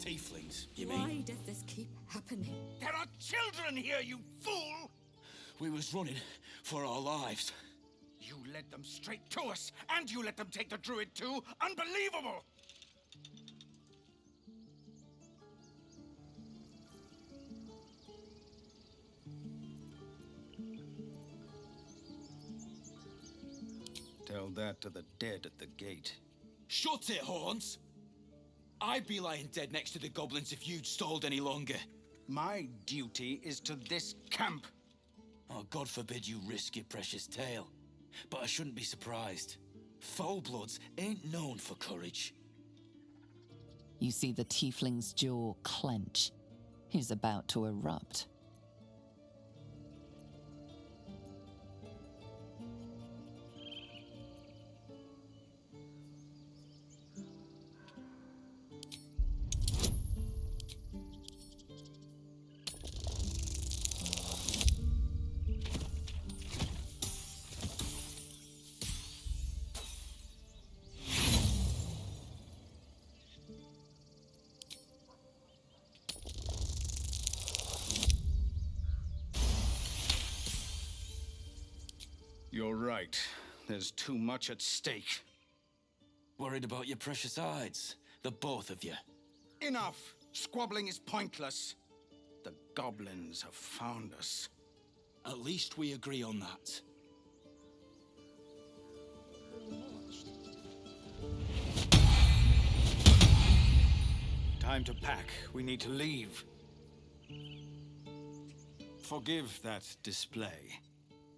Tieflings, you mean? Why does this keep happening? There are children here, you fool! We was running for our lives. You led them straight to us, and you let them take the druid too? Unbelievable! Tell that to the dead at the gate. Shut it, Horns! I'd be lying dead next to the goblins if you'd stalled any longer. My duty is to this camp. Oh, God forbid you risk your precious tail. But I shouldn't be surprised. Foul-bloods ain't known for courage. You see the tiefling's jaw clench. He's about to erupt. You're right. There's too much at stake. Worried about your precious hides, the both of you. Enough! Squabbling is pointless. The goblins have found us. At least we agree on that. Time to pack. We need to leave. Forgive that display.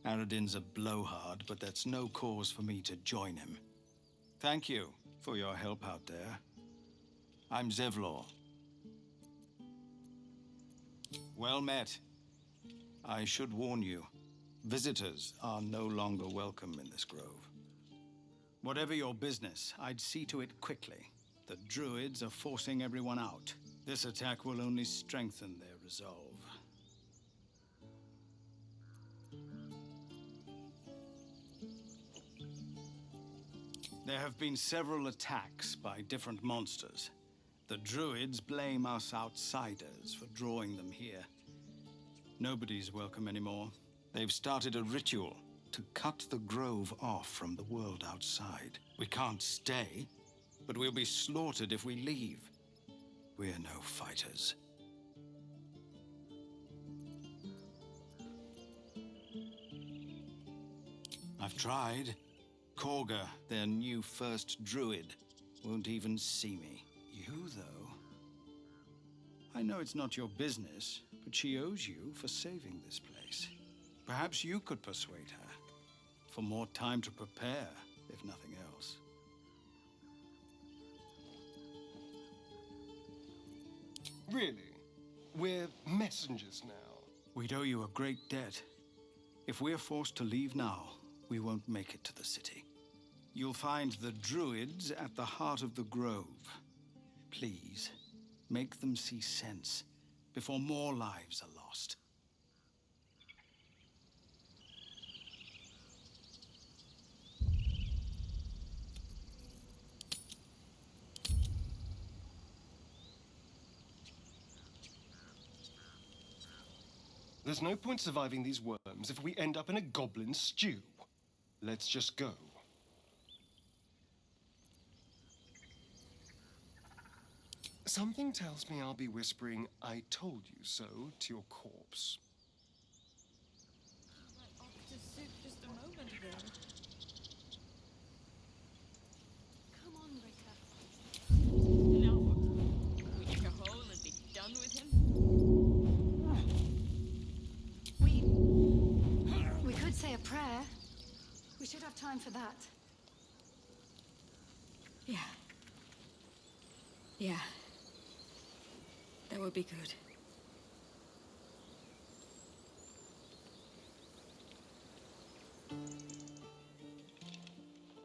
Aradin's a blowhard, but that's no cause for me to join him. Thank you for your help out there. I'm Zevlor. Well met. I should warn you, visitors are no longer welcome in this grove. Whatever your business, I'd see to it quickly. The druids are forcing everyone out. This attack will only strengthen their resolve. There have been several attacks by different monsters. The druids blame us outsiders for drawing them here. Nobody's welcome anymore. They've started a ritual to cut the grove off from the world outside. We can't stay, but we'll be slaughtered if we leave. We're no fighters. I've tried. Korga, their new first druid, won't even see me. You, though? I know it's not your business, but she owes you for saving this place. Perhaps you could persuade her. For more time to prepare, if nothing else. Really? We're messengers now. We'd owe you a great debt. If we're forced to leave now, we won't make it to the city. You'll find the druids at the heart of the grove. Please, make them see sense before more lives are lost. There's no point surviving these worms if we end up in a goblin stew. Let's just go. Something tells me I'll be whispering, "I told you so," to your corpse. I off to soup just a moment ago. Come on, Ricker. Now what? We dig a hole and be done with him? We could say a prayer. We should have time for that. Yeah. Yeah. That would be good.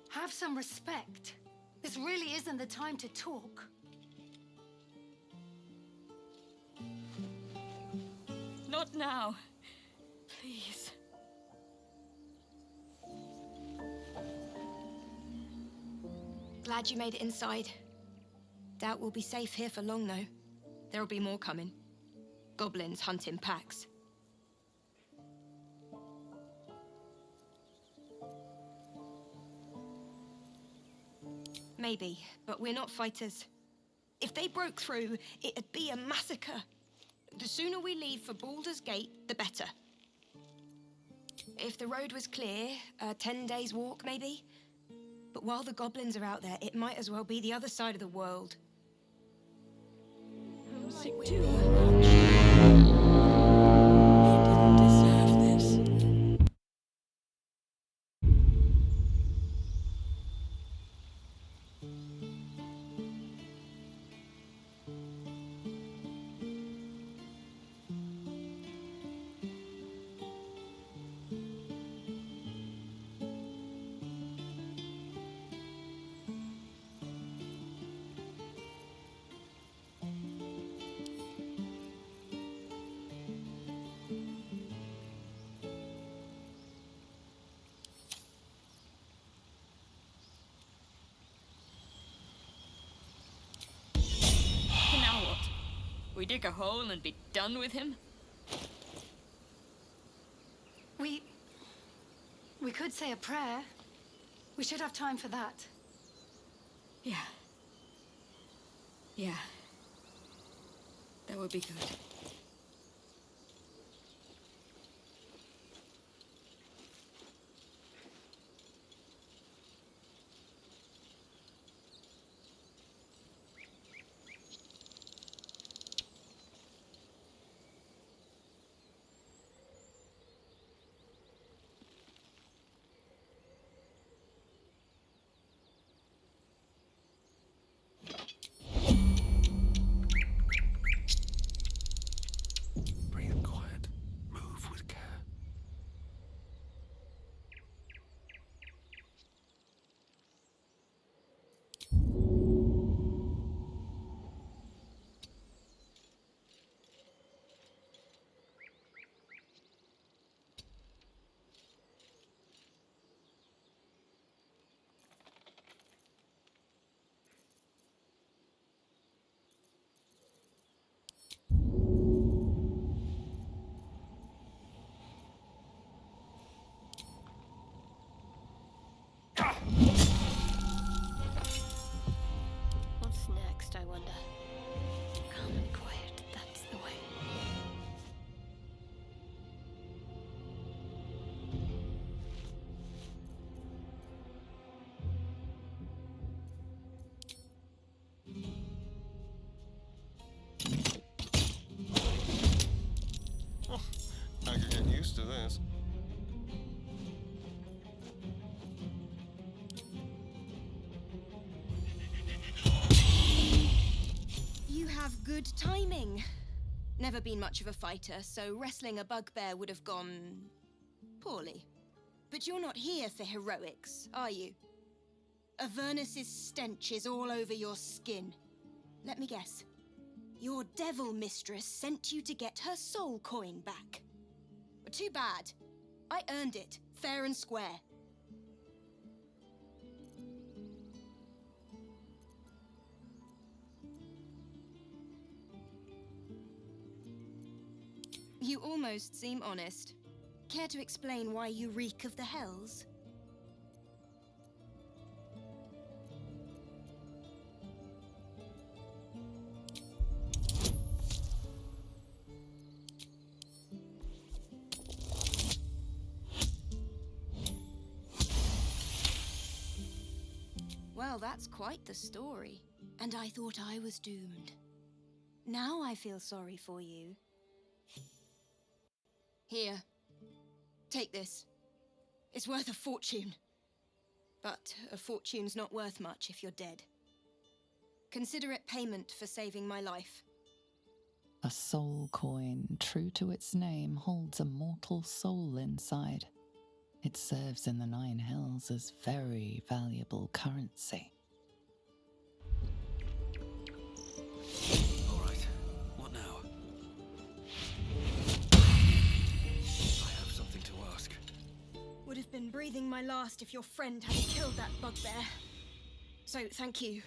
Have some respect. This really isn't the time to talk. Not now. Please. Glad you made it inside. Doubt we'll be safe here for long, though. There'll be more coming. Goblins hunt in packs. Maybe, but we're not fighters. If they broke through, it'd be a massacre. The sooner we leave for Baldur's Gate, the better. If the road was clear, 10 days walk maybe. But while the goblins are out there, it might as well be the other side of the world. Like too much. You didn't deserve this. Now what? We dig a hole and be done with him? We could say a prayer. We should have time for that. Yeah. Yeah. That would be good. Breathe quiet. Move with care. What's next, I wonder? Calm and quiet, that's the way. I could get used to this. You have good timing. Never been much of a fighter, so wrestling a bugbear would have gone poorly. But you're not here for heroics, are you? Avernus's stench is all over your skin. Let me guess. Your devil mistress sent you to get her soul coin back. Too bad. I earned it, fair and square. You almost seem honest. Care to explain why you reek of the hells? Well, that's quite the story. And I thought I was doomed. Now I feel sorry for you. Here. Take this. It's worth a fortune. But a fortune's not worth much if you're dead. Consider it payment for saving my life. A soul coin, true to its name, holds a mortal soul inside. It serves in the Nine Hells as very valuable currency. All right. What now? I have something to ask. Would have been breathing my last if your friend hadn't killed that bugbear. So, thank you.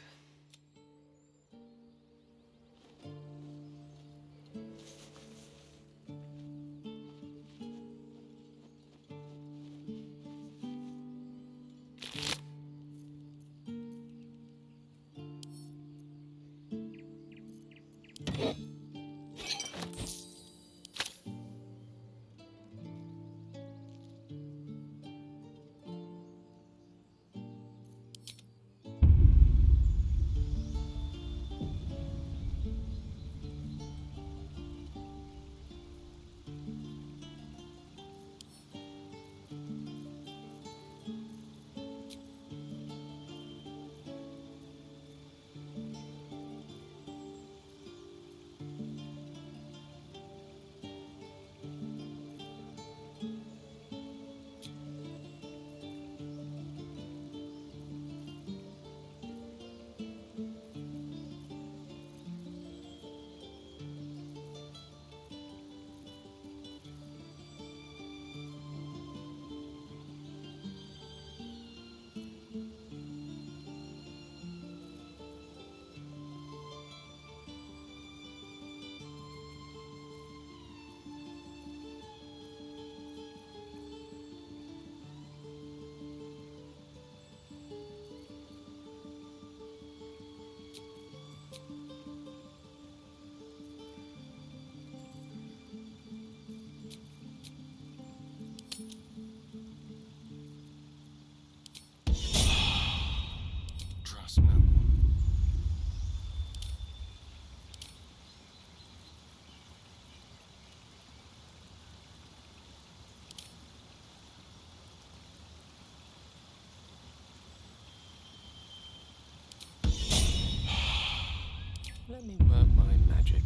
Let me work my magic.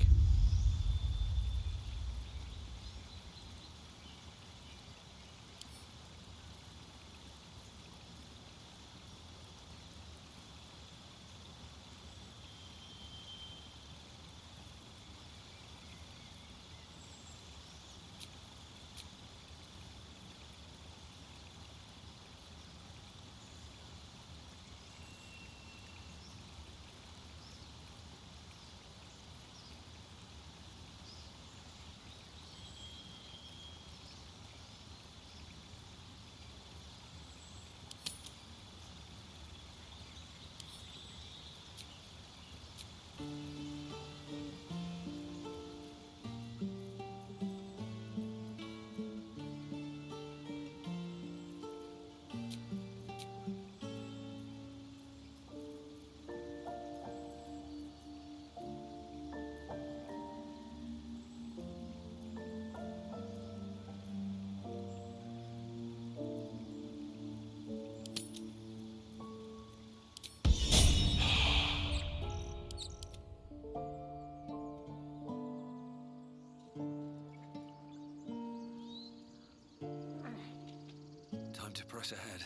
Time to press ahead.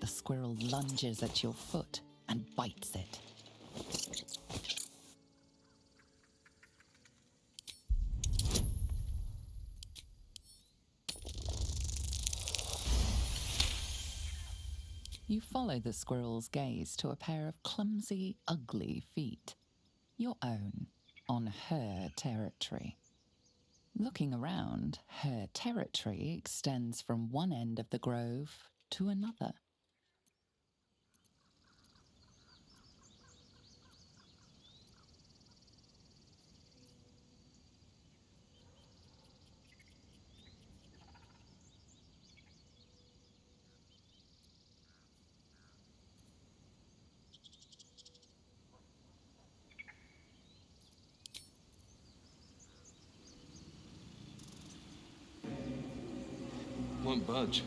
The squirrel lunges at your foot and bites it. You follow the squirrel's gaze to a pair of clumsy, ugly feet. Your own, on her territory. Looking around, her territory extends from one end of the grove to another. Won't budge.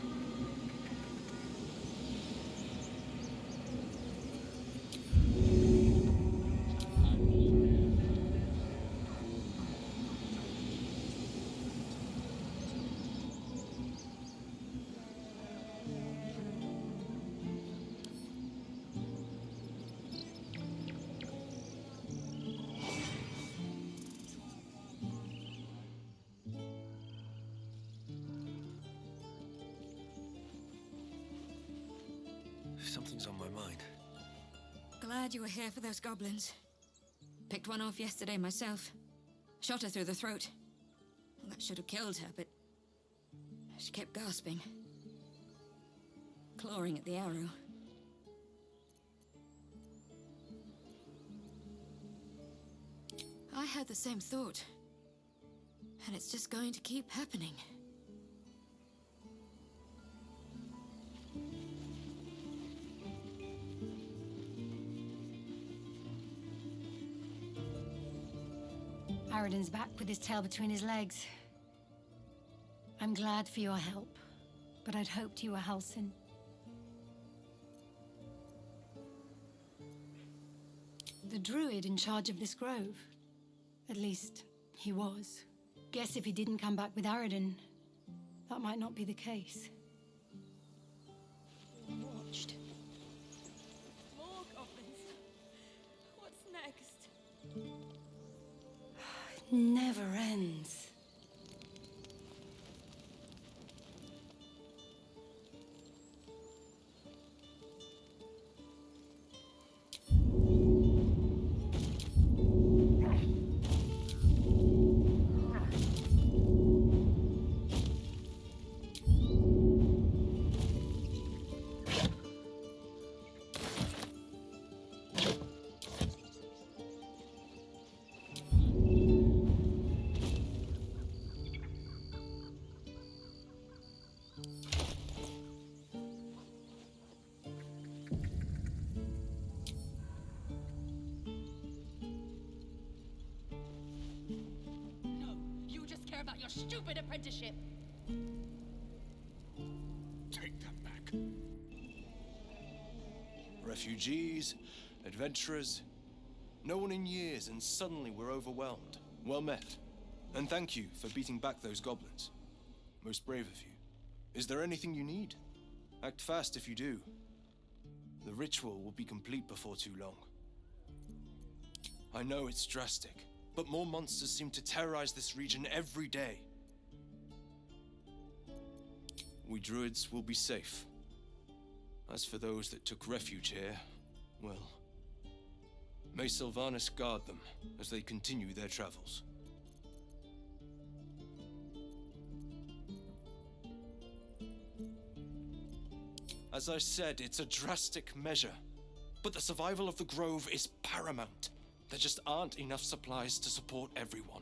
Something's on my mind. Glad you were here for those goblins. Picked one off yesterday myself. Shot her through the throat. Well, that should have killed her, but she kept gasping. Clawing at the arrow. I had the same thought. And it's just going to keep happening. Aradin's back with his tail between his legs. I'm glad for your help, but I'd hoped you were Halsin. The druid in charge of this grove. At least, he was. Guess if he didn't come back with Aradin, that might not be the case. Watched. More goblins. What's next? It never ends. care about your stupid apprenticeship. Take that back. Refugees, adventurers, no one in years, and suddenly we're overwhelmed. Well met. And thank you for beating back those goblins. Most brave of you. Is there anything you need? Act fast if you do. The ritual will be complete before too long. I know it's drastic, but more monsters seem to terrorize this region every day. We druids will be safe. As for those that took refuge here, well, may Silvanus guard them as they continue their travels. As I said, it's a drastic measure, but the survival of the Grove is paramount. There just aren't enough supplies to support everyone.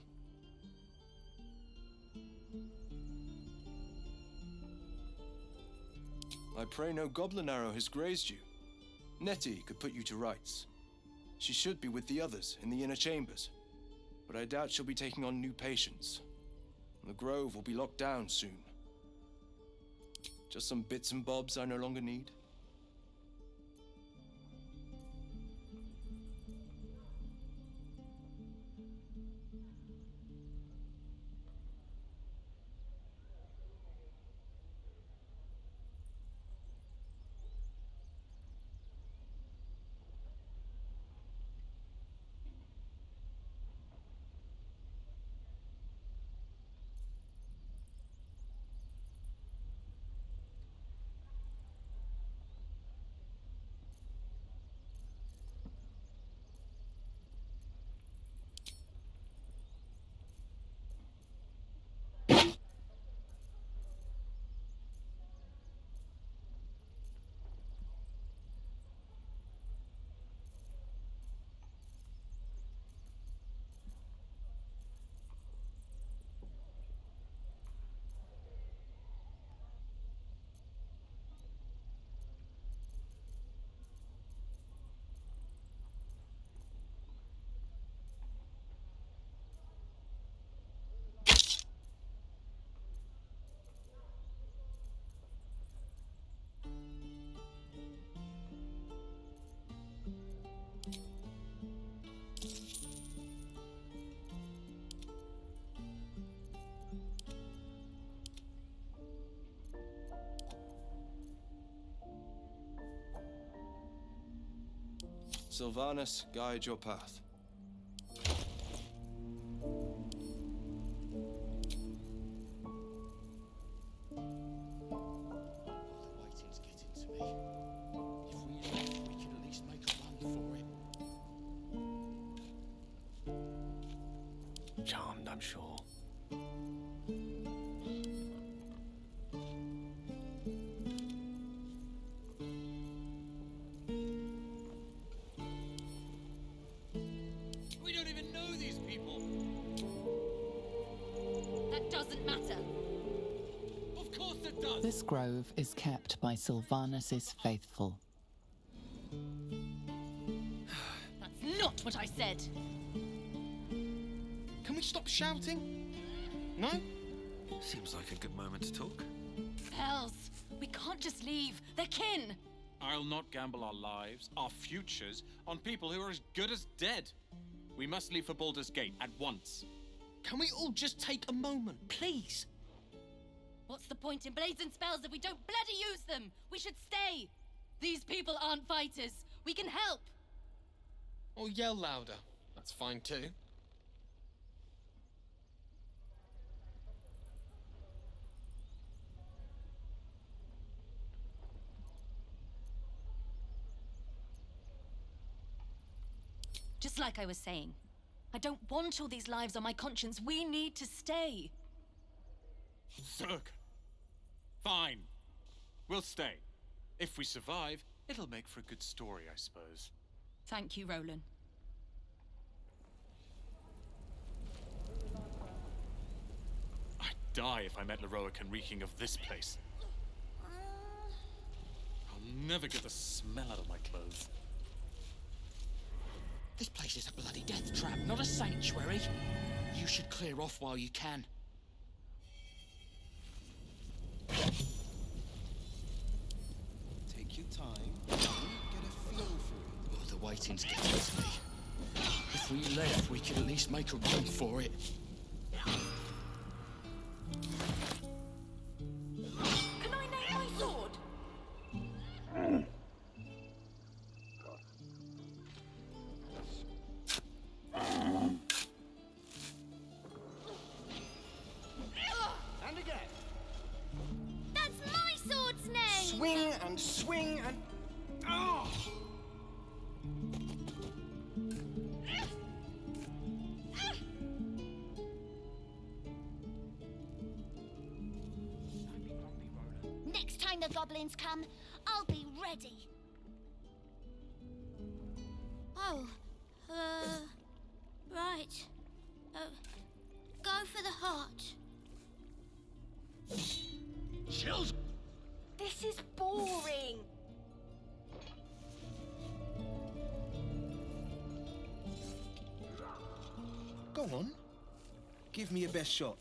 I pray no goblin arrow has grazed you. Nettie could put you to rights. She should be with the others in the inner chambers, but I doubt she'll be taking on new patients. The Grove will be locked down soon. Just some bits and bobs I no longer need. Silvanus, guide your path. Waiting's getting to me. If we leave, we can at least make a run for it. Charmed, I'm sure. We don't even know these people. That doesn't matter. Of course it does. This grove is kept by Silvanus's faithful. That's not what I said. Can we stop shouting? No? Seems like a good moment to talk. Bells, we can't just leave. They're kin. I'll not gamble our lives, our futures, on people who are as good as dead. We must leave for Baldur's Gate at once. Can we all just take a moment, please? What's the point in blazing spells if we don't bloody use them? We should stay. These people aren't fighters. We can help. Or yell louder. That's fine too. Just like I was saying, I don't want all these lives on my conscience. We need to stay. Zerg. Fine. We'll stay. If we survive, it'll make for a good story, I suppose. Thank you, Roland. I'd die if I met Leroican reeking of this place. I'll never get the smell out of my clothes. This place is a bloody death trap, not a sanctuary. You should clear off while you can. Take your time. Get a feel for it. Oh, the waiting's getting to me. If we left, we could at least make a run for it. Can I name my sword? And again. That's my sword's name! Swing and swing and... Oh! Next time the goblins come, I'll be ready. Oh, right. Go for the heart. Chills! This is boring. Go on. Give me your best shot.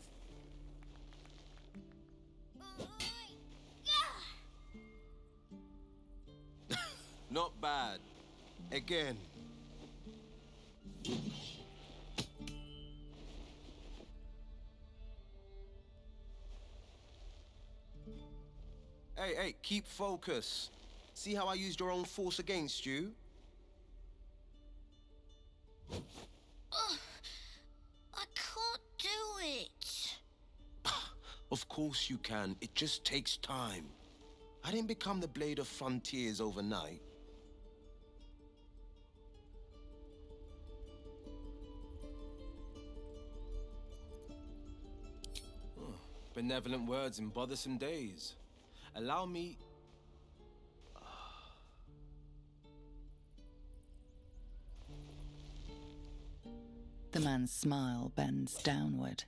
Not bad. Again. Hey, keep focus. See how I used your own force against you? I can't do it. Of course you can. It just takes time. I didn't become the Blade of Frontiers overnight. Benevolent words in bothersome days. Allow me... The man's smile bends downward,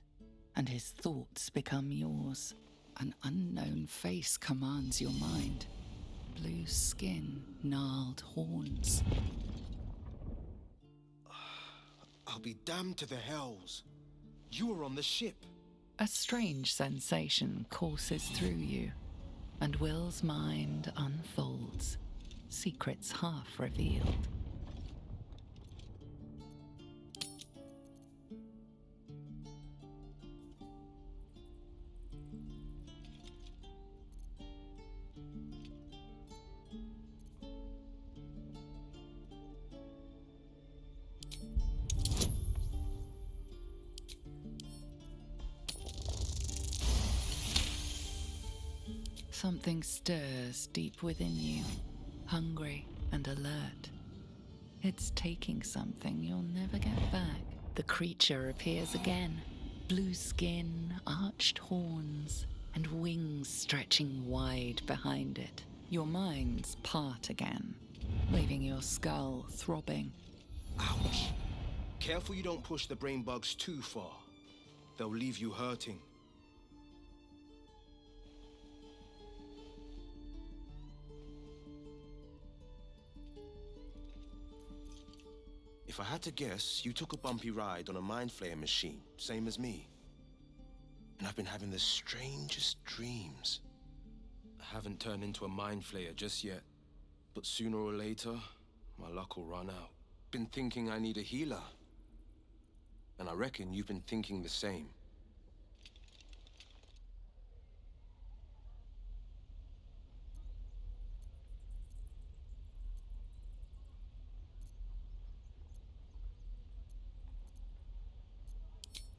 and his thoughts become yours. An unknown face commands your mind. Blue skin, gnarled horns. I'll be damned to the hells. You were on the ship. A strange sensation courses through you, and Will's mind unfolds, secrets half revealed. Something stirs deep within you, hungry and alert. It's taking something you'll never get back. The creature appears again. Blue skin, arched horns, and wings stretching wide behind it. Your minds part again, leaving your skull throbbing. Ouch. Careful you don't push the brain bugs too far. They'll leave you hurting. If I had to guess, you took a bumpy ride on a mind flayer machine, same as me. And I've been having the strangest dreams. I haven't turned into a mind flayer just yet, but sooner or later, my luck will run out. Been thinking I need a healer. And I reckon you've been thinking the same.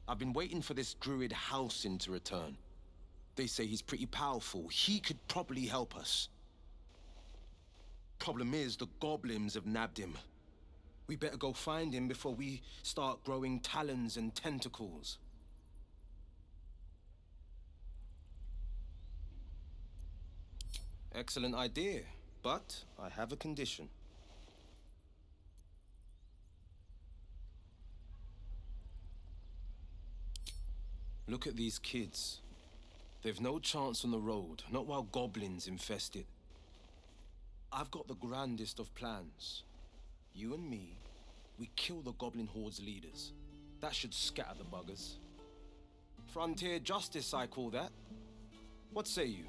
I've been waiting for this druid Halsin to return. They say he's pretty powerful. He could probably help us. Problem is, the goblins have nabbed him. We better go find him before we start growing talons and tentacles. Excellent idea, but I have a condition. Look at these kids. They've no chance on the road, not while goblins infest it. I've got the grandest of plans. You and me, we kill the goblin horde's leaders. That should scatter the buggers. Frontier justice, I call that. What say you?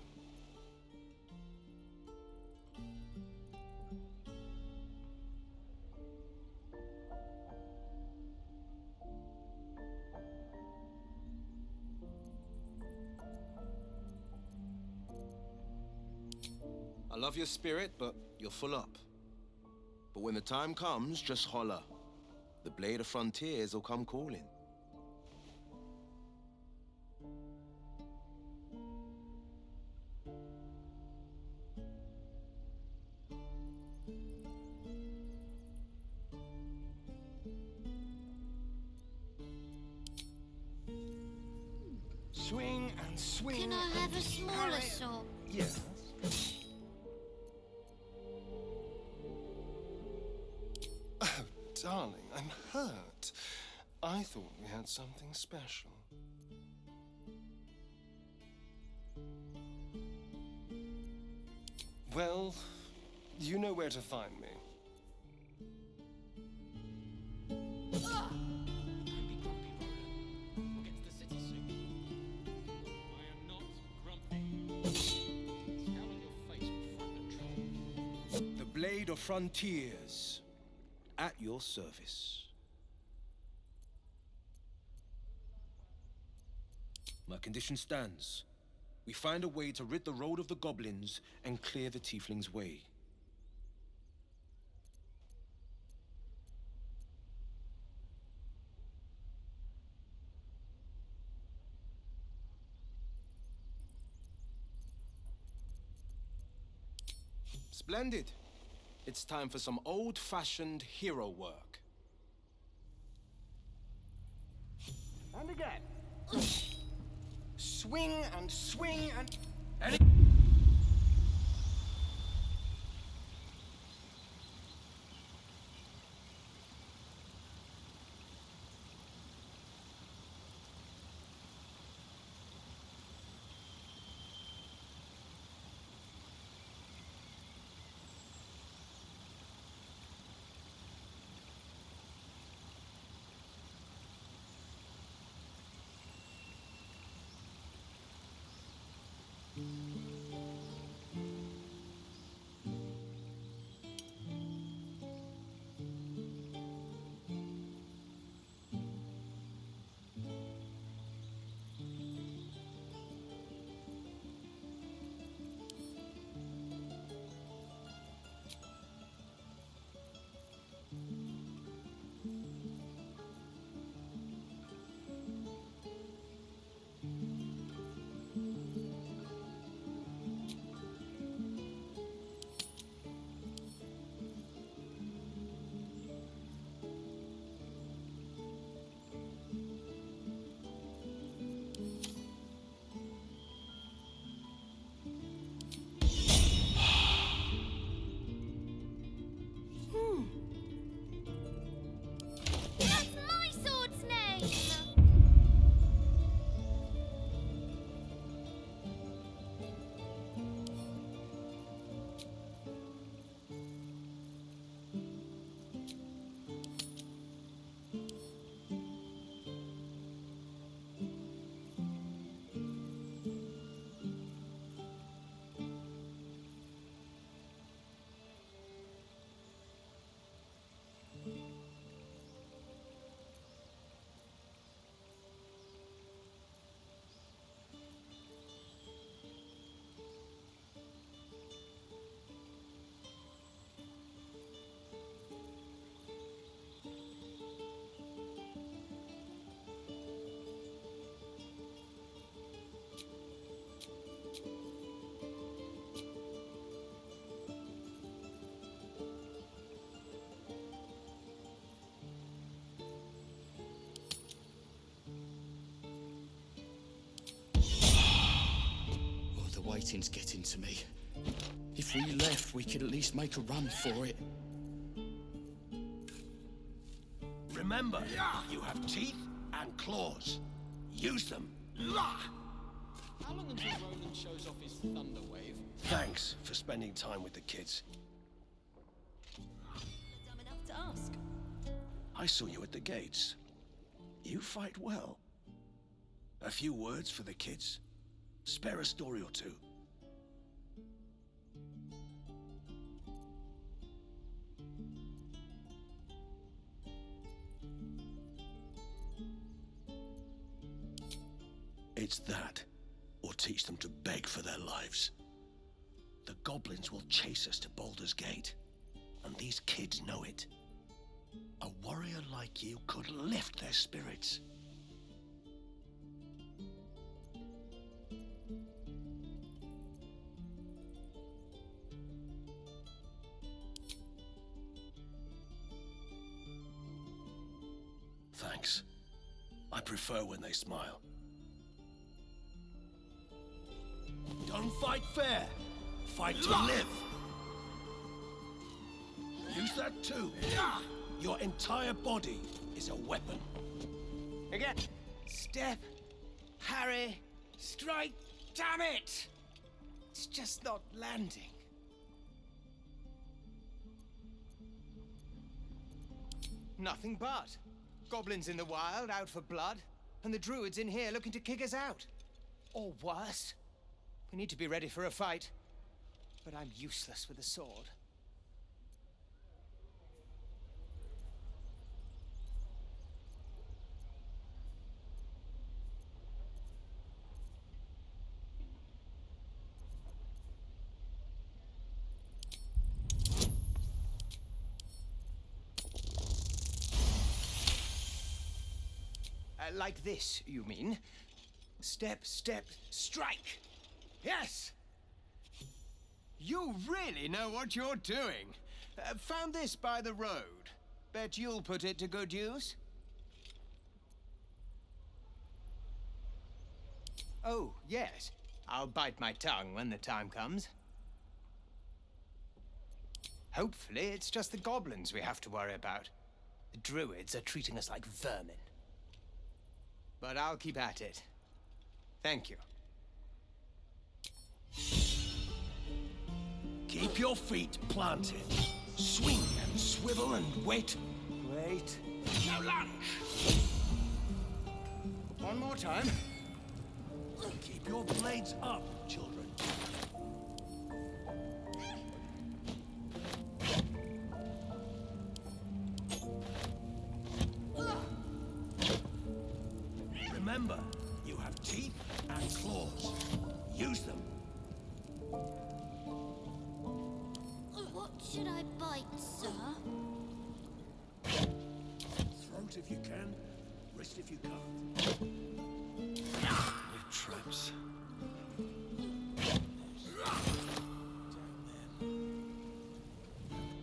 love your spirit, but you're full up. But when the time comes, just holler. The Blade of Frontiers will come calling. Swing and swing. Can I have a smaller sword? Yes. Oh, darling, I'm hurt. I thought we had something special. Well, you know where to find me. The Blade of Frontiers, at your service. My condition stands. We find a way to rid the road of the goblins and clear the tieflings' way. Splendid. It's time for some old-fashioned hero work. And again. Swing and swing and... That's my sword's name! Oh, the waiting's getting to me. If we left, we could at least make a run for it. Remember, you have teeth and claws. Use them. How long until Roland shows off his thunder wave? Thanks for spending time with the kids. Dumb enough to ask. I saw you at the gates. You fight well. A few words for the kids. Spare a story or two. It's that, or teach them to beg for their lives. The goblins will chase us to Baldur's Gate, and these kids know it. A warrior like you could lift their spirits. Thanks. I prefer when they smile. Don't fight fair. Fight to live. Use that too. Your entire body is a weapon. Again. Step. Parry. Strike. Damn it! It's just not landing. Nothing but. Goblins in the wild, out for blood, and the druids in here looking to kick us out. Or worse. We need to be ready for a fight. But I'm useless with a sword. Like this, you mean? Step, step, strike! Yes! You really know what you're doing. Found this by the road. Bet you'll put it to good use. Oh, yes. I'll bite my tongue when the time comes. Hopefully, it's just the goblins we have to worry about. The druids are treating us like vermin. But I'll keep at it. Thank you. Keep your feet planted. Swing and swivel and wait. Wait. Now lunge! One more time. Keep your blades up, children. Remember, you have teeth and claws. Use them. What should I bite, sir? Throat if you can, wrist if you can't. With traps.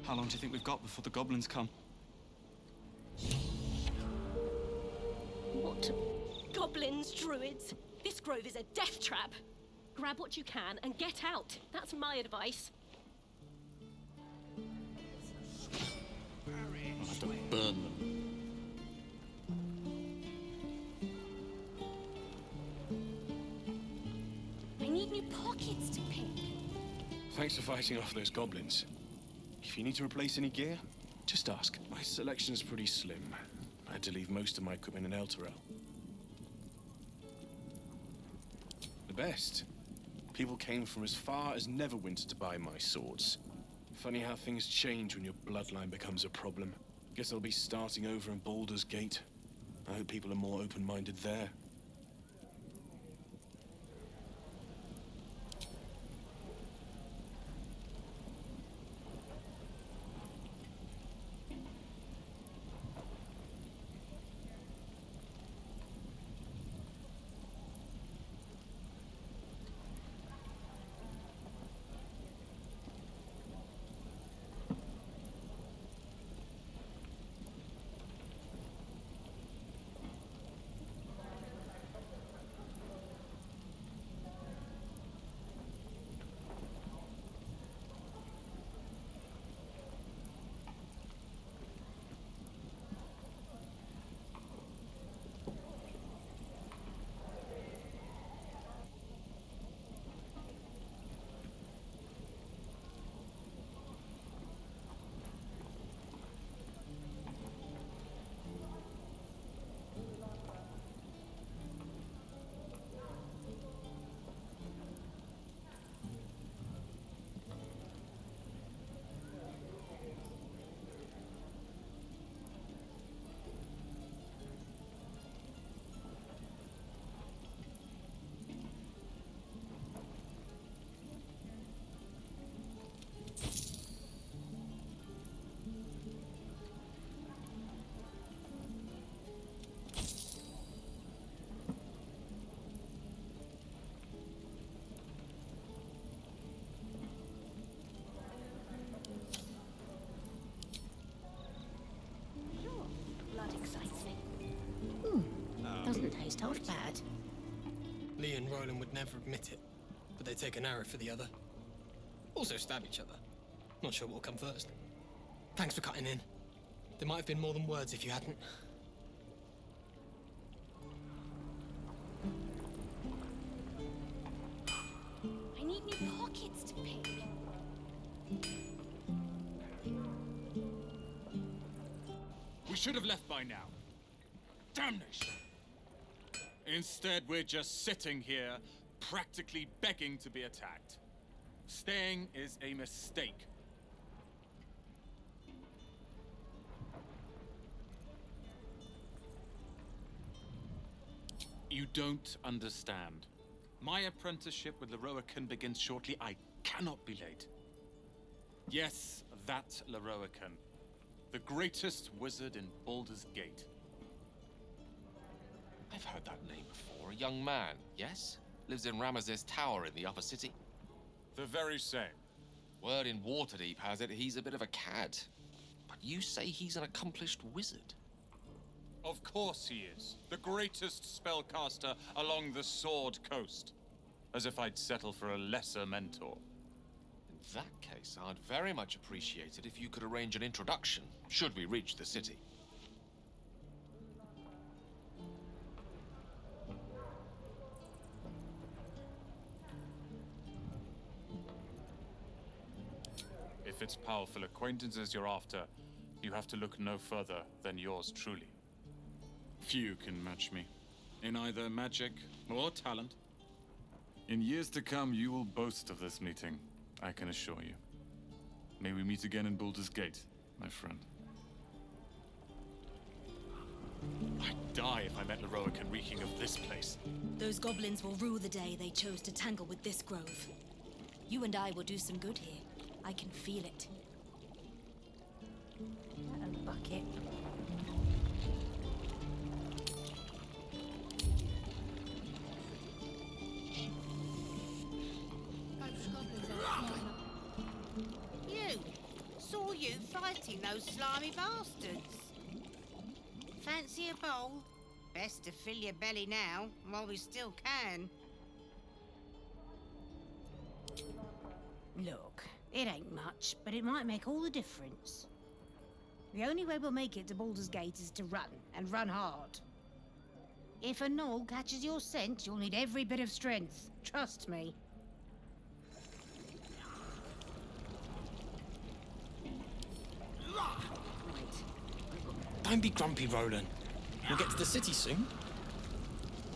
How long do you think we've got before the goblins come? What? Goblins, druids? This grove is a death trap. Grab what you can and get out. That's my advice. I'll have to burn them. I need new pockets to pick. Thanks for fighting off those goblins. If you need to replace any gear, just ask. My selection's pretty slim. I had to leave most of my equipment in Elturel. The best. People came from as far as Neverwinter to buy my swords. Funny how things change when your bloodline becomes a problem. Guess I'll be starting over in Baldur's Gate. I hope people are more open-minded there. It's half bad. Lee and Roland would never admit it, but they take an arrow for the other. Also stab each other. Not sure what will come first. Thanks for cutting in. There might have been more than words if you hadn't. I need new pockets to pick. We should have left by now. Damnation! Instead, we're just sitting here, practically begging to be attacked. Staying is a mistake. You don't understand. My apprenticeship with Leroican begins shortly. I cannot be late. Yes, that Leroican. The greatest wizard in Baldur's Gate. I've heard that name before. A young man, yes? Lives in Ramaz's tower in the upper city. The very same. Word in Waterdeep has it he's a bit of a cad. But you say he's an accomplished wizard. Of course he is. The greatest spellcaster along the Sword Coast. As if I'd settle for a lesser mentor. In that case, I'd very much appreciate it if you could arrange an introduction, should we reach the city. If it's powerful acquaintances you're after, you have to look no further than yours truly. Few can match me, in either magic or talent. In years to come, you will boast of this meeting, I can assure you. May we meet again in Baldur's Gate, my friend. I'd die if I met Leroican reeking of this place. Those goblins will rue the day they chose to tangle with this grove. You and I will do some good here. I can feel it. A bucket. You! Saw you fighting those slimy bastards. Fancy a bowl? Best to fill your belly now, while we still can. Look, it ain't much, but it might make all the difference. The only way we'll make it to Baldur's Gate is to run, and run hard. If a gnoll catches your scent, you'll need every bit of strength. Trust me. Don't be grumpy, Roland. We'll get to the city soon.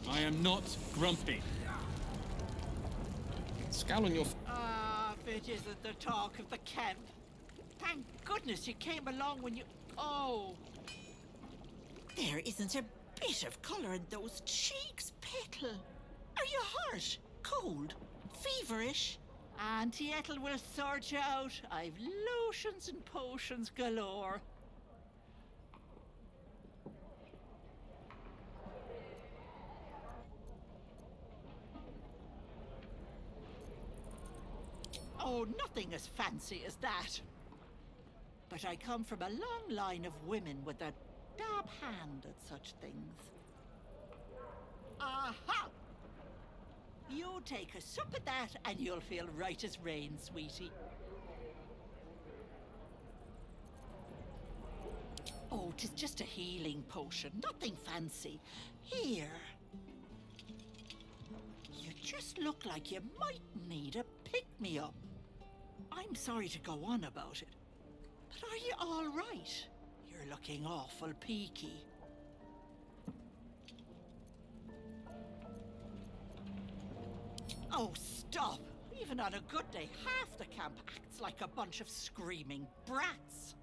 I am not grumpy. Scowl on your If it isn't the talk of the camp. Thank goodness you came along when you... Oh! There isn't a bit of colour in those cheeks, Petal. Are you hurt? Cold? Feverish? Auntie Ethel will sort you out. I've lotions and potions galore. Oh, nothing as fancy as that. But I come from a long line of women with a dab hand at such things. Aha! You take a sup at that and you'll feel right as rain, sweetie. Oh, 'tis just a healing potion, nothing fancy. Here. You just look like you might need a pick-me-up. I'm sorry to go on about it, but are you all right? You're looking awful peaky. Oh, stop! Even on a good day, half the camp acts like a bunch of screaming brats.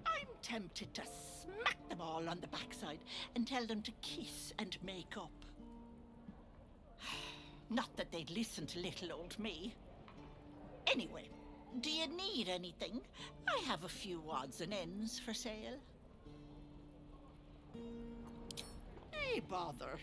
I'm tempted to smack them all on the backside and tell them to kiss and make up. Not that they'd listen to little old me. Anyway, do you need anything? I have a few odds and ends for sale. Hey, bother.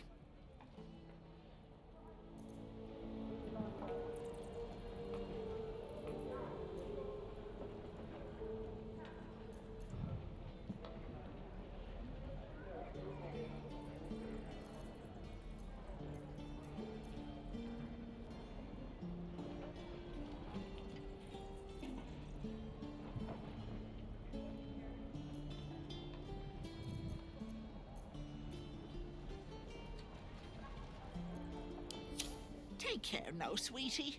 Take care now, sweetie.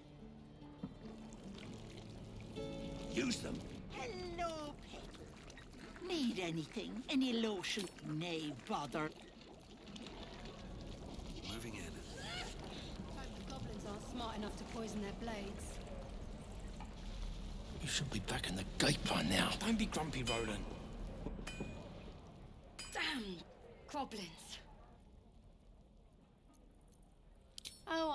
Use them. Hello, Petal. Need anything? Any lotion? Nay, bother. Moving in. Hope the goblins aren't smart enough to poison their blades. You should be back in the gate by now. Don't be grumpy, Roland. Damn goblins. Oh,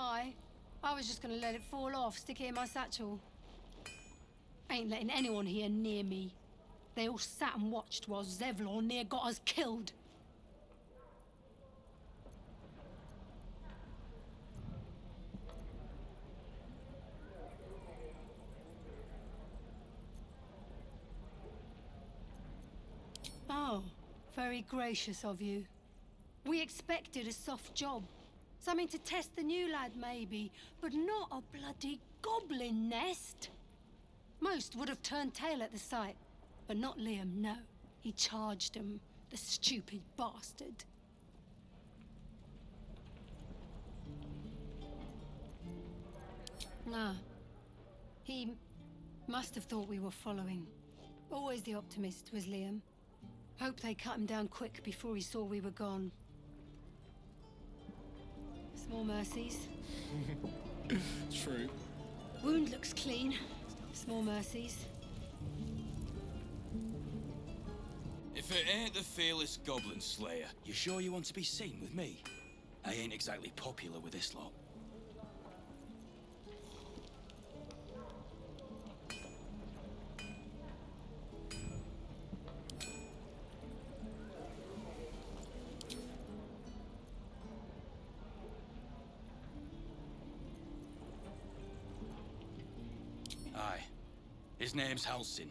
I was just gonna let it fall off, stick it in my satchel. Ain't letting anyone here near me. They all sat and watched while Zevlor near got us killed. Oh, very gracious of you. We expected a soft job. Something to test the new lad, maybe, but not a bloody goblin nest. Most would have turned tail at the sight, but not Liam, no. He charged him, the stupid bastard. Nah. He must have thought we were following. Always the optimist was Liam. Hope they cut him down quick before he saw we were gone. Small mercies. True. Wound looks clean. Small mercies. If it ain't the fearless Goblin Slayer, you sure you want to be seen with me? I ain't exactly popular with this lot. Aye. His name's Halsin.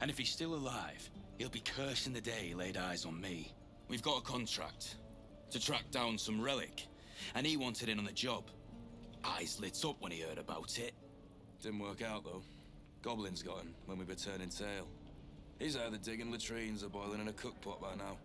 And if he's still alive, he'll be cursing the day he laid eyes on me. We've got a contract to track down some relic, and he wanted in on the job. Eyes lit up when he heard about it. Didn't work out, though. Goblins got him when we were turning tail. He's either digging latrines or boiling in a cookpot by now.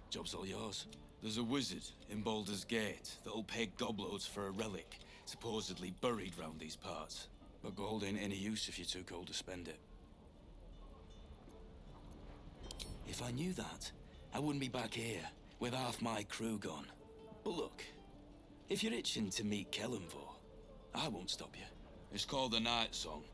Job's all yours. There's a wizard in Baldur's Gate that'll pay gobloads for a relic, supposedly buried round these parts. But gold ain't any use if you're too cold to spend it. If I knew that, I wouldn't be back here, with half my crew gone. But look, if you're itching to meet Kellenvor, I won't stop you. It's called the Night Song.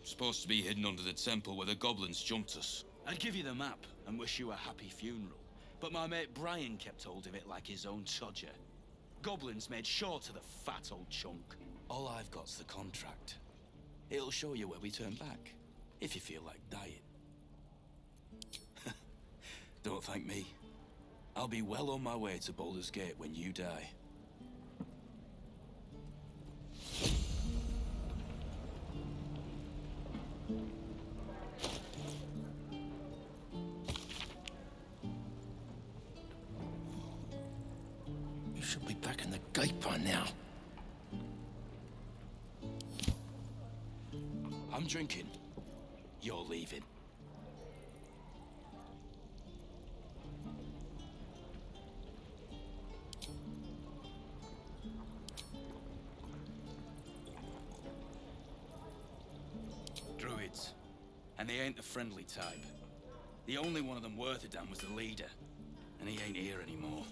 Supposed to be hidden under the temple where the goblins jumped us. I'd give you the map and wish you a happy funeral, but my mate Brian kept hold of it like his own Todger. Goblins made sure to the fat old chunk. All I've got's the contract. It'll show you where we turn back, if you feel like dying. Don't thank me. I'll be well on my way to Baldur's Gate when you die. You should be back in the gate by now. I'm drinking. You're leaving. Druids. And they ain't the friendly type. The only one of them worth a damn was the leader. And he ain't here anymore.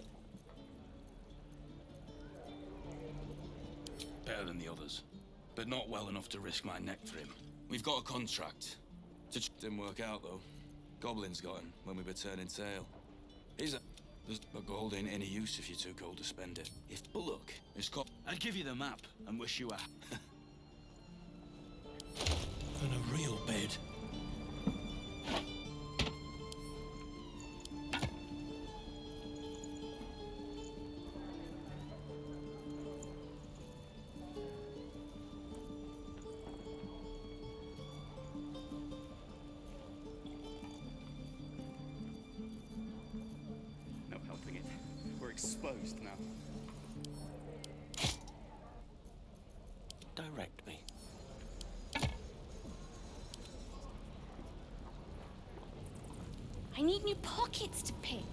Better than the others. But not well enough to risk my neck for him. We've got a contract. Didn't work out, though. Goblins got him when we were turning tail. But gold ain't any use if you're too cold to spend it. But look, I'd give you the map and wish you a... And a real bed. No helping it. We're exposed now. Direct me. I need new pockets to pick.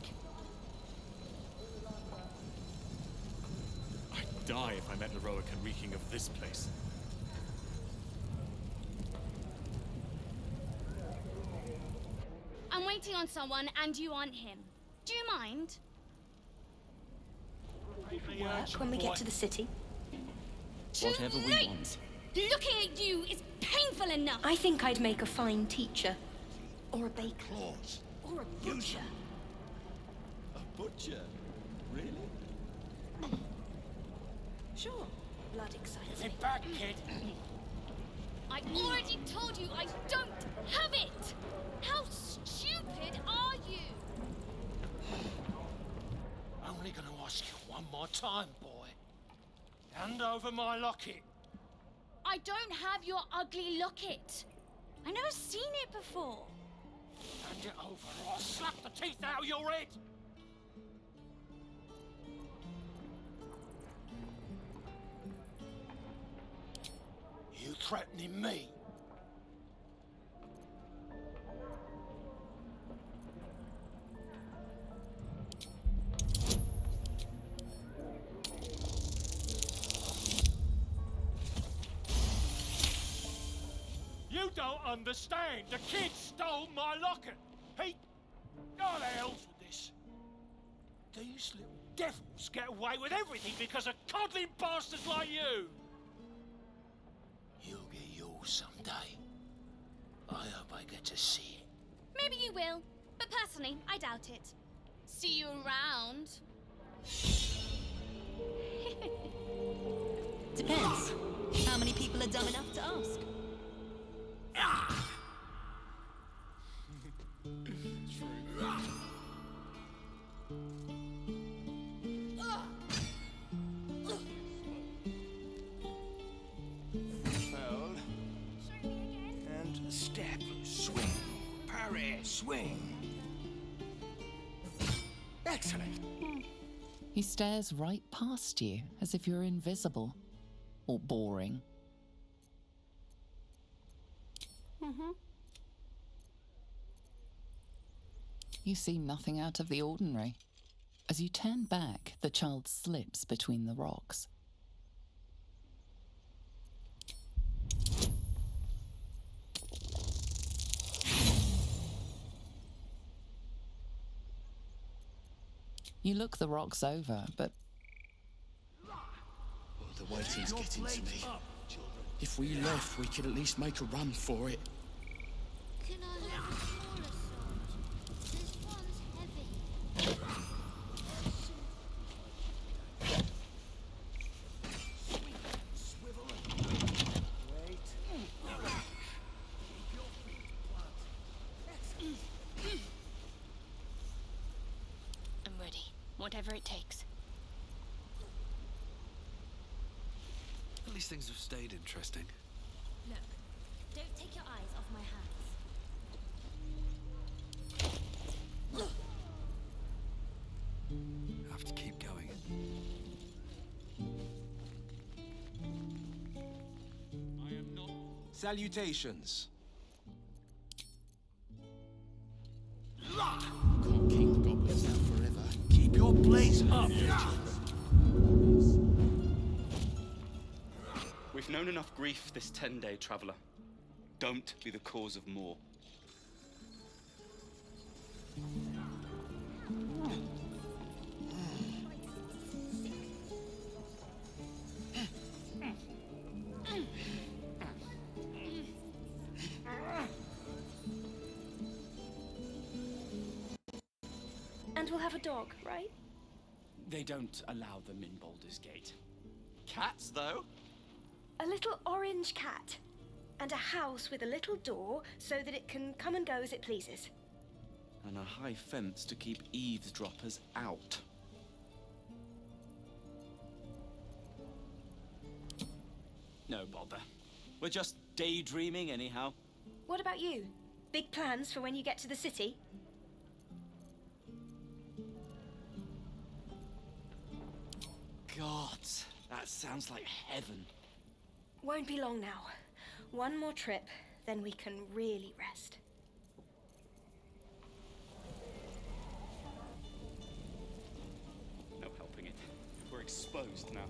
I'd die if I met Heroic and reeking of this place. I'm waiting on someone and you aren't him. Do you mind? Work when we get to the city. Whatever we want. Looking at you is painful enough. I think I'd make a fine teacher. Or a baker. Claws. Or a butcher. A butcher? Really? Sure. Blood excites me. Give it back, kid. I already told you I don't have it! How stupid are you? Only gonna ask you one more time, boy. Hand over my locket. I don't have your ugly locket. I've never seen it before. Hand it over or I'll slap the teeth out of your head. You threatening me? You don't understand. The kid stole my locket. He... Oh, the hell's with this? These little devils get away with everything because of coddling bastards like you. You'll get yours someday. I hope I get to see it. Maybe you will, but personally, I doubt it. See you around. Depends. How many people are dumb enough to ask? Hold. And step. Swing. Parry. Swing. Excellent. He stares right past you as if you're invisible or boring. Mm-hmm. You see nothing out of the ordinary. As you turn back, the child slips between the rocks. You look the rocks over, but Oh, the waiting's getting to me. If we left, we could at least make a run for it. Can I have a smaller sword? This one's heavy. I'm ready. Whatever it takes. At least things have stayed interesting. Look, don't take your eyes off my hands. Have to keep going. Salutations. Can't keep the goblins out forever. Keep your blaze up. We've known enough grief this 10-day traveler. Don't be the cause of more. And we'll have a dog, right? They don't allow them in Baldur's Gate. Cats, though? A little orange cat. And a house with a little door so that it can come and go as it pleases. And a high fence to keep eavesdroppers out. No bother. We're just daydreaming anyhow. What about you? Big plans for when you get to the city? God, that sounds like heaven. Won't be long now. One more trip, then we can really rest. exposed now.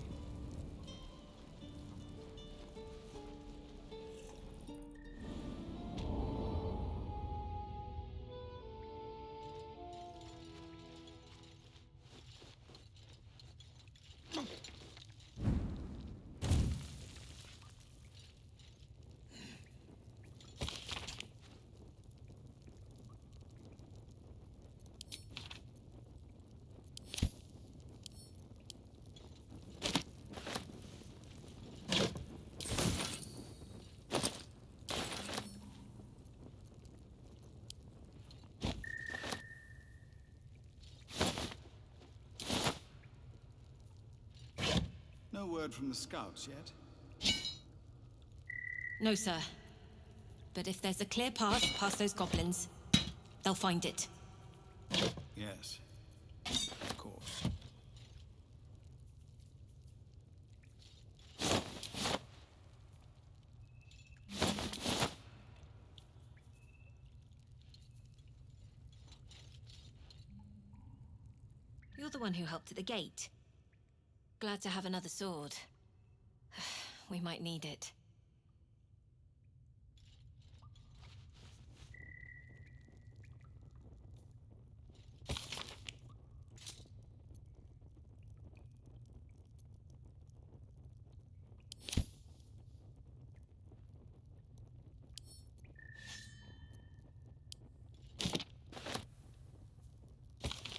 No word from the scouts yet? No, sir. But if there's a clear path past those goblins, they'll find it. Yes, of course. You're the one who helped at the gate. Glad to have another sword. We might need it.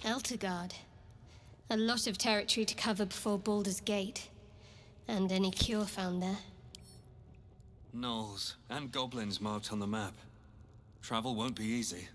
Eltergard. A lot of territory to cover before Baldur's Gate. And any cure found there. Gnolls and goblins marked on the map. Travel won't be easy.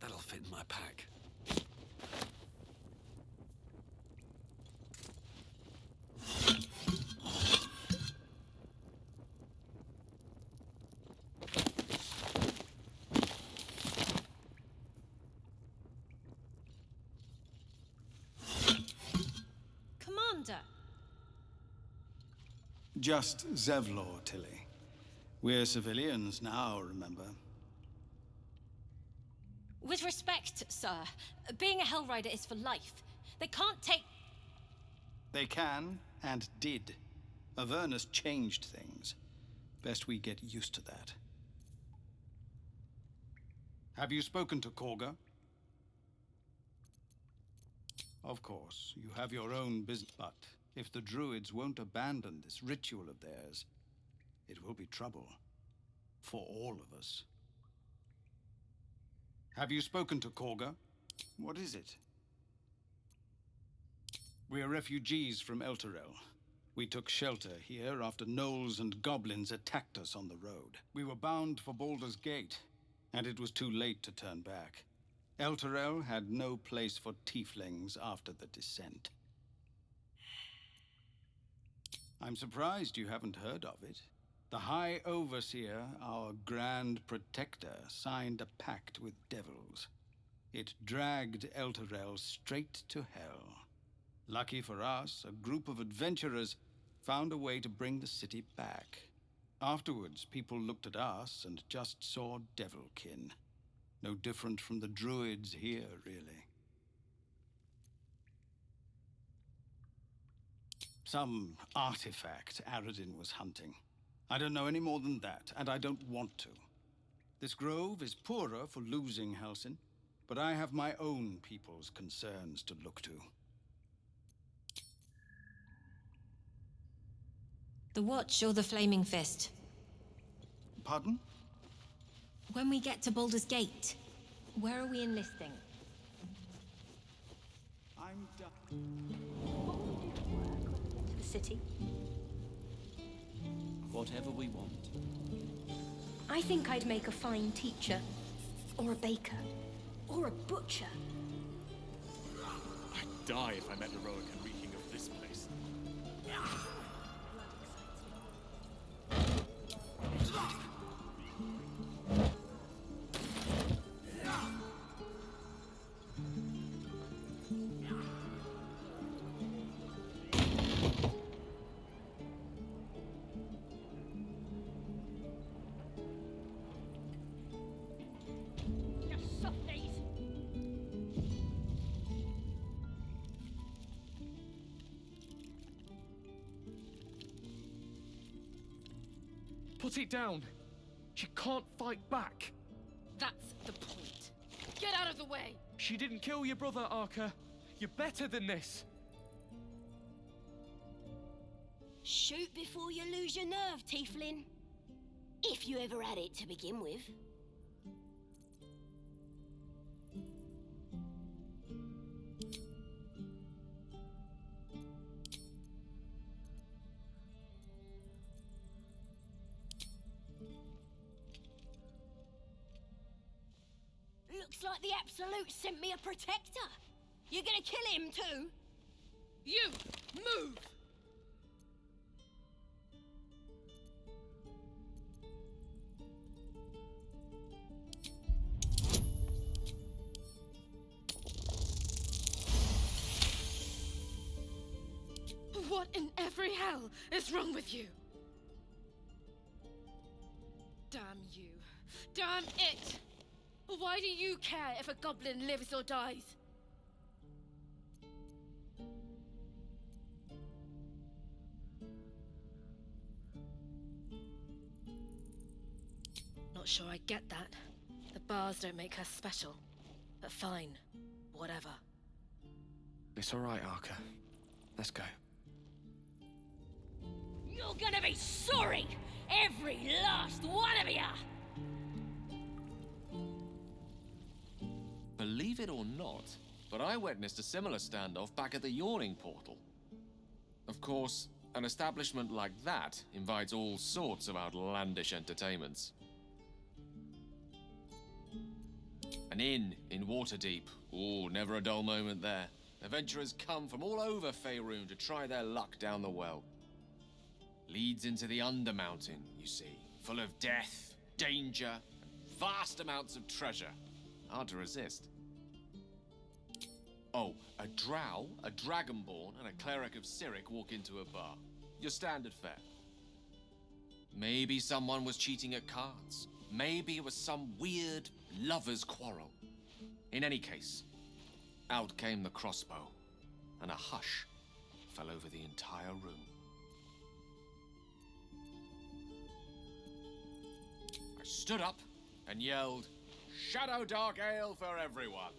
That'll fit in my pack. Commander! Just Zevlor, Tilly. We're civilians now, remember? With respect, sir, being a Hellrider is for life. They can't take... They can, and did. Avernus changed things. Best we get used to that. Have you spoken to Korga? Of course, you have your own business, but if the Druids won't abandon this ritual of theirs, it will be trouble. For all of us. Have you spoken to Korga? What is it? We are refugees from Elturel. We took shelter here after gnolls and goblins attacked us on the road. We were bound for Baldur's Gate, and it was too late to turn back. Elturel had no place for tieflings after the descent. I'm surprised you haven't heard of it. The High Overseer, our Grand Protector, signed a pact with devils. It dragged Elturel straight to hell. Lucky for us, a group of adventurers found a way to bring the city back. Afterwards, people looked at us and just saw devilkin. No different from the druids here, really. Some artifact Aradin was hunting. I don't know any more than that, and I don't want to. This grove is poorer for losing Halsin, but I have my own people's concerns to look to. The Watch or the Flaming Fist? Pardon? When we get to Baldur's Gate, where are we enlisting? I'm done. To the city? whatever we want. I think I'd make a fine teacher, or a baker, or a butcher. I'd die if I met Heroic and reeking of this place. Put it down. She can't fight back. That's the point. Get out of the way! She didn't kill your brother, Arca. You're better than this. Shoot before you lose your nerve, Tieflin. If you ever had it to begin with. Looks like the Absolute sent me a protector. You're gonna kill him too? You! Move! What in every hell is wrong with you? Damn you. Damn it! Why do you care if a goblin lives or dies? Not sure I get that. The bars don't make her special. But fine. Whatever. It's all right, Arca. Let's go. You're gonna be sorry! Every last one of you! Believe it or not, but I witnessed a similar standoff back at the Yawning Portal. Of course, an establishment like that invites all sorts of outlandish entertainments. An inn in Waterdeep. Ooh, never a dull moment there. Adventurers come from all over Faerun to try their luck down the well. Leads into the Undermountain, you see, full of death, danger, and vast amounts of treasure. Hard to resist. Oh, a drow, a dragonborn, and a cleric of Cyric walk into a bar. Your standard fare. Maybe someone was cheating at cards. Maybe it was some weird lover's quarrel. In any case, out came the crossbow, and a hush fell over the entire room. I stood up and yelled, "Shadow Dark Ale for everyone!"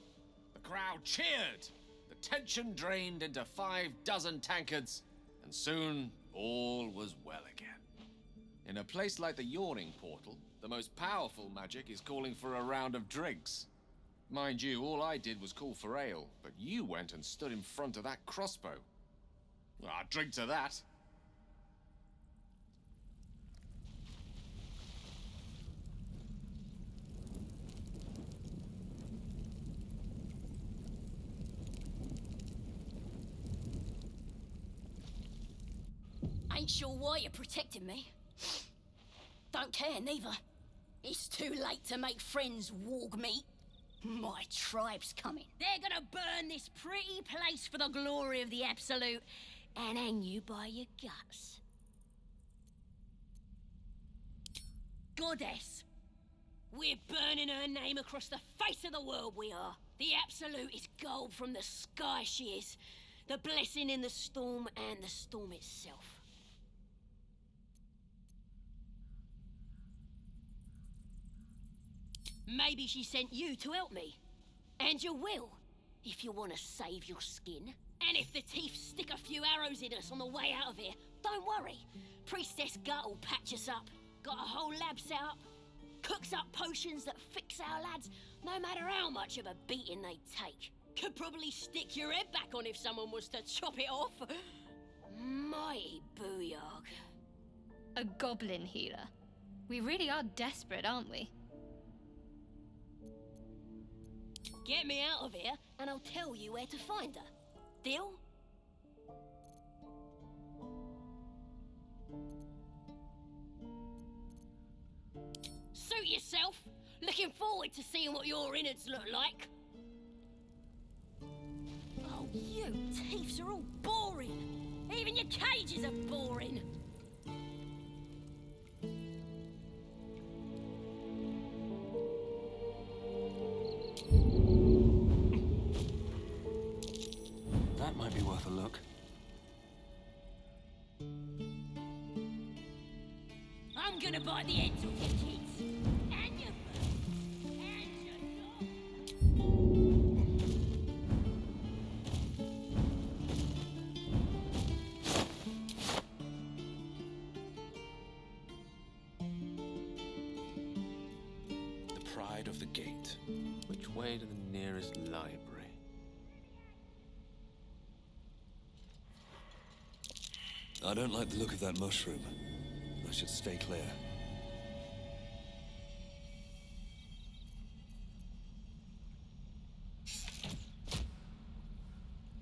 The crowd cheered. The tension drained into 6 tankards, and soon all was well again. In a place like the Yawning Portal, the most powerful magic is calling for a round of drinks. Mind you, all I did was call for ale, but you went and stood in front of that crossbow. Well, I'd drink to that. Ain't sure why you're protecting me. Don't care, neither. It's too late to make friends, warg meat. My tribe's coming. They're gonna burn this pretty place for the glory of the Absolute and hang you by your guts. Goddess. We're burning her name across the face of the world, we are. The Absolute is gold from the sky, she is. The blessing in the storm and the storm itself. Maybe she sent you to help me. And you will, if you want to save your skin. And if the teeth stick a few arrows in us on the way out of here, don't worry. Priestess Gut will patch us up. Got a whole lab set up. Cooks up potions that fix our lads, no matter how much of a beating they take. Could probably stick your head back on if someone was to chop it off. Mighty booyog. A goblin healer. We really are desperate, aren't we? Get me out of here, and I'll tell you where to find her. Deal? Suit yourself. Looking forward to seeing what your innards look like. Oh, you thieves are all boring. Even your cages are boring. That might be worth a look. I'm gonna bite the ends off your kids. And your bird. And your dog. The pride of the gate. Which way to the nearest library? I don't like the look of that mushroom. I should stay clear.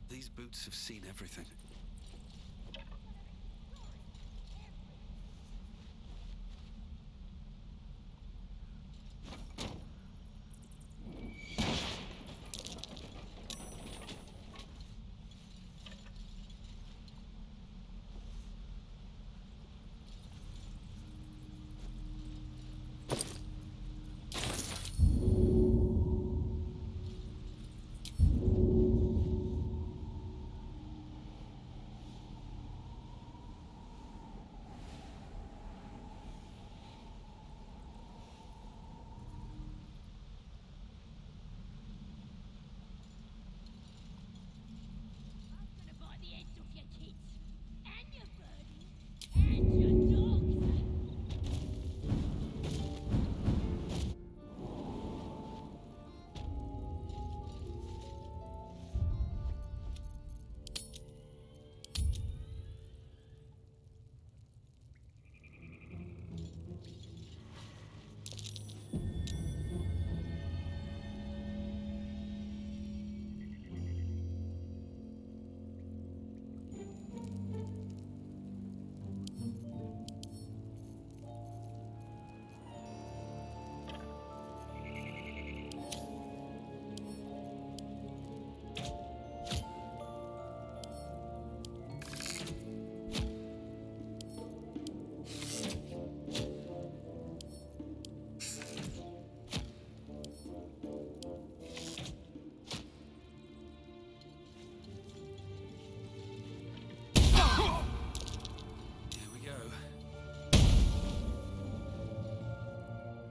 These boots have seen everything.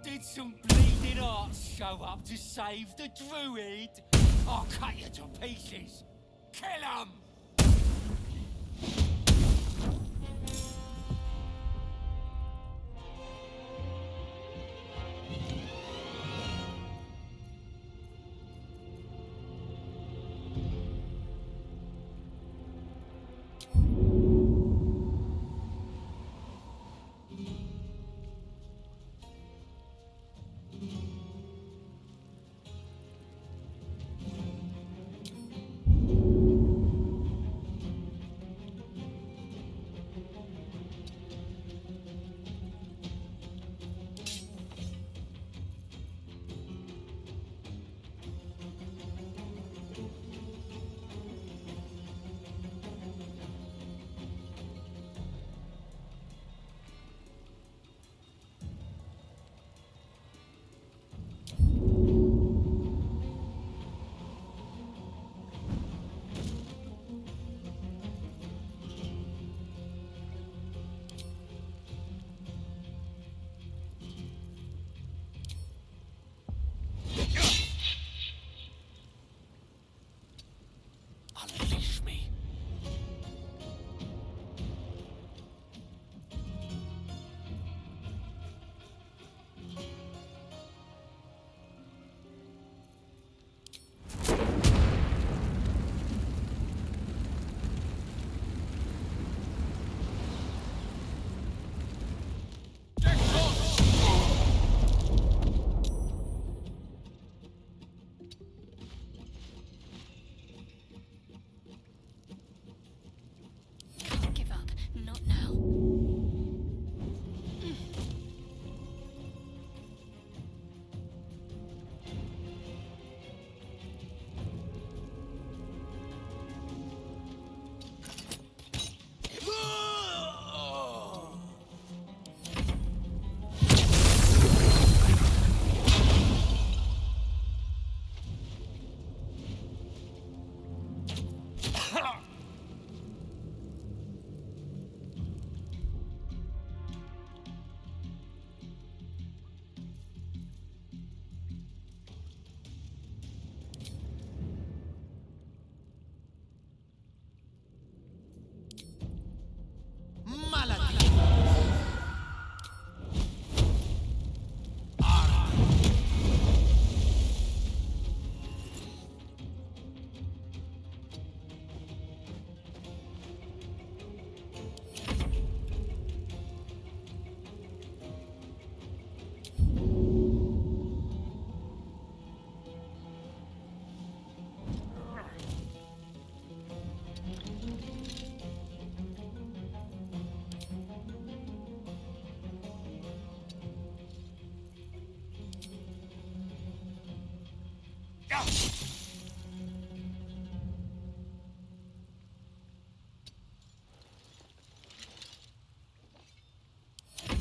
Did some bleeding hearts show up to save the druid? I'll cut you to pieces. Kill 'em!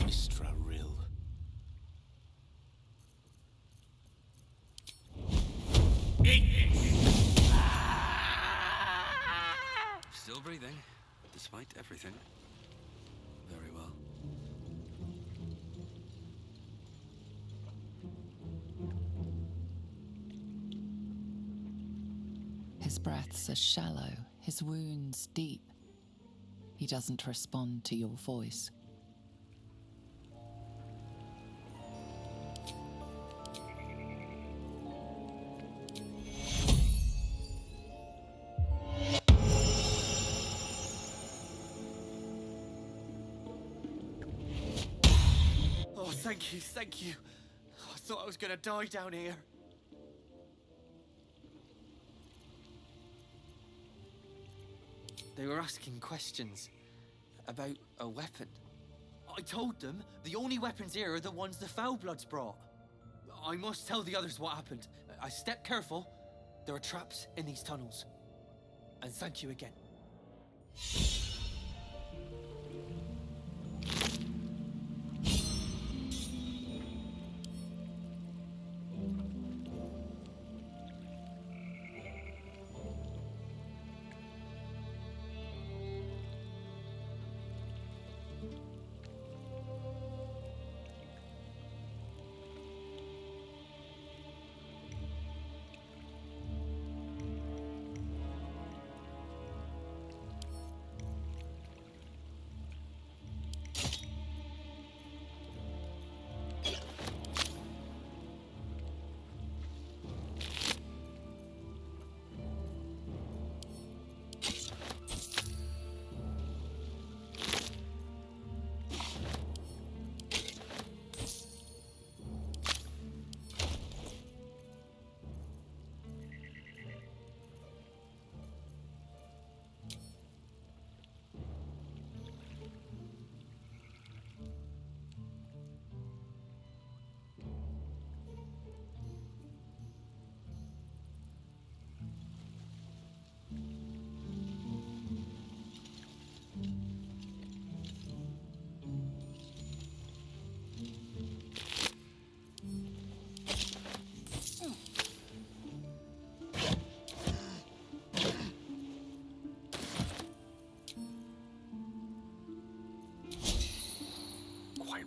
Istra Rill. Still breathing, despite everything. Very well. His breaths are shallow, his wounds deep. He doesn't respond to your voice. Oh, thank you, thank you. I thought I was gonna die down here. They were asking questions about a weapon. I told them the only weapons here are the ones the Foulbloods brought. I must tell the others what happened. I stepped careful. There are traps in these tunnels. And thank you again.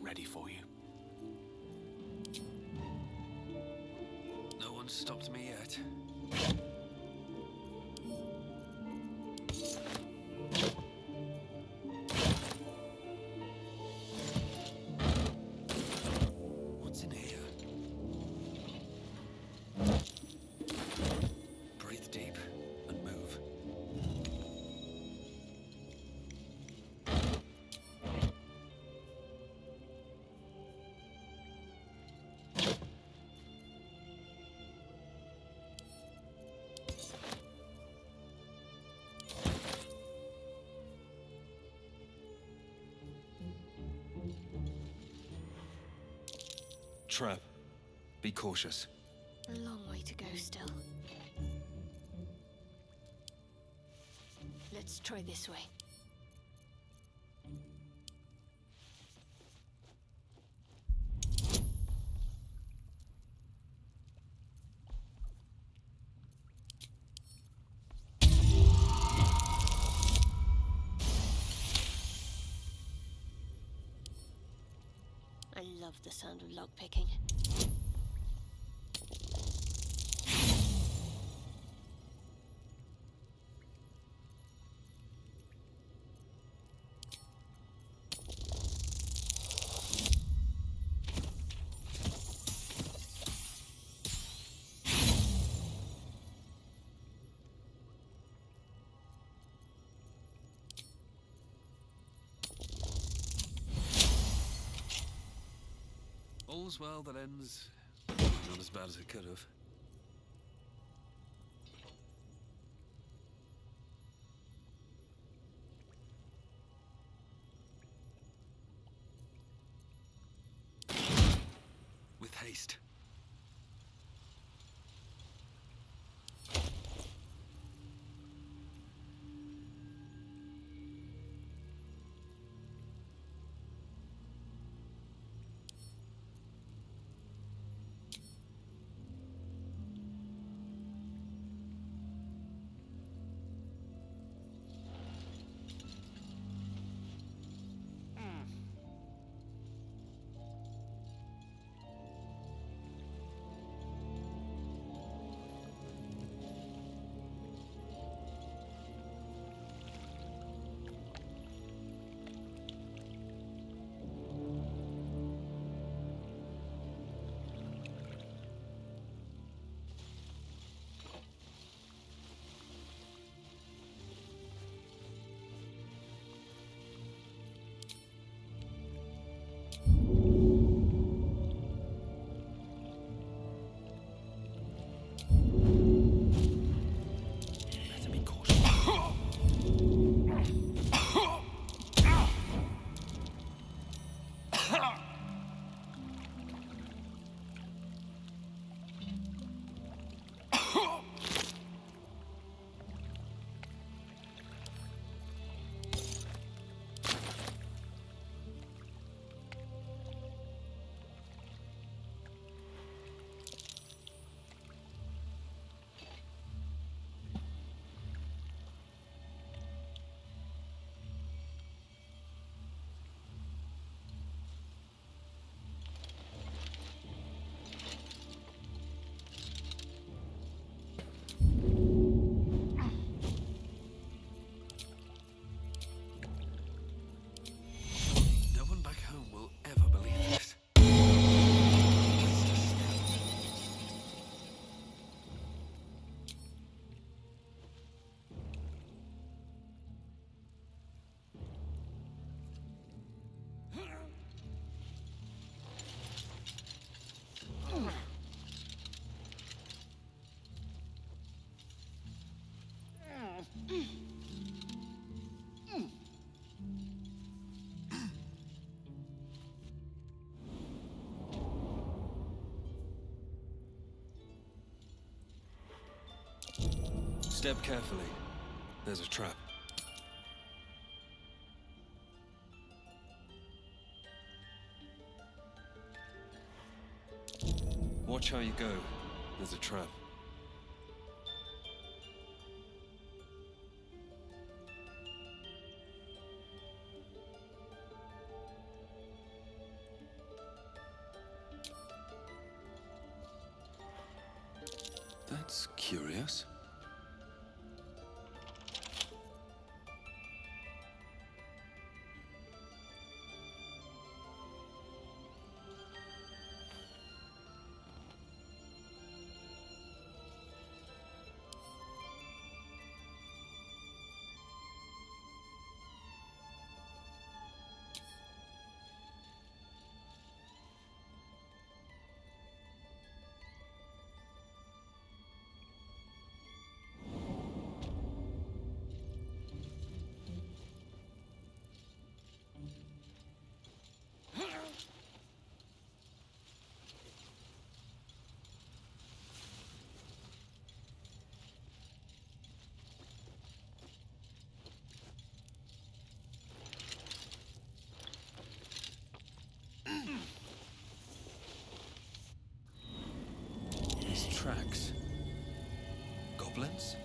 Ready for you. No one stopped me yet. What's in here? Breathe deep and move. Trap. Be cautious. A long way to go still. Let's try this way. I love the sound of lockpicking. All's well that ends not as bad as it could have. With haste. Step carefully. There's a trap. Watch how you go. There's a trap. That's curious. These tracks. Goblins?